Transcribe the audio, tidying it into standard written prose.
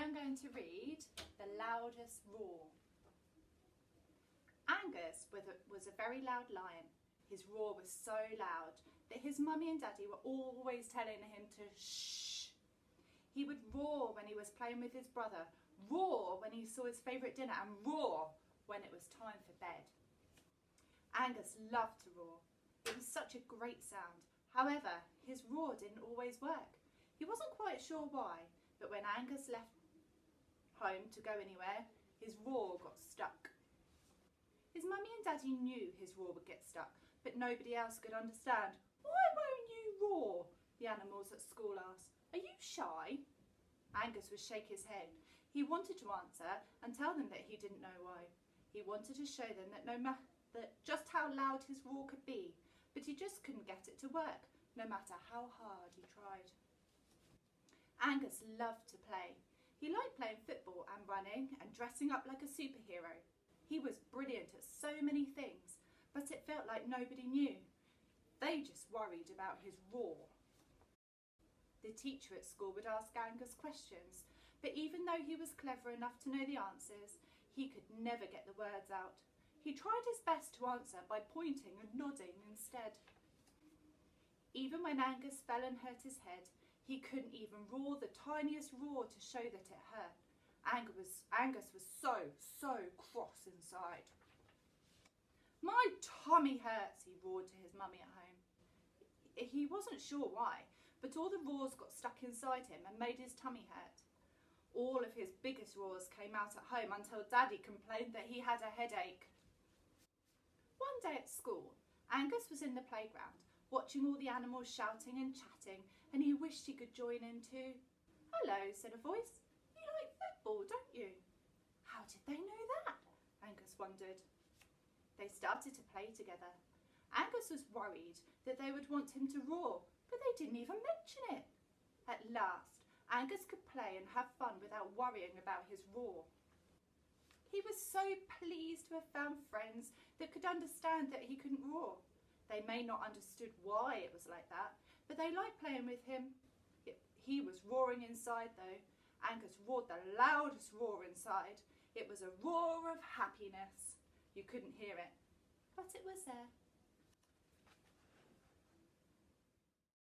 I'm going to read The Loudest Roar. Angus was a very loud lion. His roar was so loud that his mummy and daddy were always telling him to shh. He would roar when he was playing with his brother, roar when he saw his favourite dinner, and roar when it was time for bed. Angus loved to roar. It was such a great sound. However, his roar didn't always work. He wasn't quite sure why, but when Angus left home to go anywhere, his roar got stuck. His mummy and daddy knew his roar would get stuck, but nobody else could understand. "Why won't you roar?" the animals at school asked. "Are you shy?" Angus would shake his head. He wanted to answer and tell them that he didn't know why. He wanted to show them that just how loud his roar could be, but he just couldn't get it to work, no matter how hard he tried. Angus loved to play. He liked playing football and running and dressing up like a superhero. He was brilliant at so many things, but it felt like nobody knew. They just worried about his roar. The teacher at school would ask Angus questions, but even though he was clever enough to know the answers, he could never get the words out. He tried his best to answer by pointing and nodding instead. Even when Angus fell and hurt his head, he couldn't even roar the tiniest roar to show that it hurt. Angus was so cross inside. "My tummy hurts," he roared to his mummy at home. He wasn't sure why, but all the roars got stuck inside him and made his tummy hurt. All of his biggest roars came out at home until Daddy complained that he had a headache. One day at school, Angus was in the playground, watching all the animals shouting and chatting, and he wished he could join in too. "Hello," said a voice. "You like football, don't you?" How did they know that? Angus wondered. They started to play together. Angus was worried that they would want him to roar, but they didn't even mention it. At last, Angus could play and have fun without worrying about his roar. He was so pleased to have found friends that could understand that he couldn't roar. They may not understood why it was like that, but they liked playing with him. He was roaring inside though. Angus roared the loudest roar inside. It was a roar of happiness. You couldn't hear it, but it was there.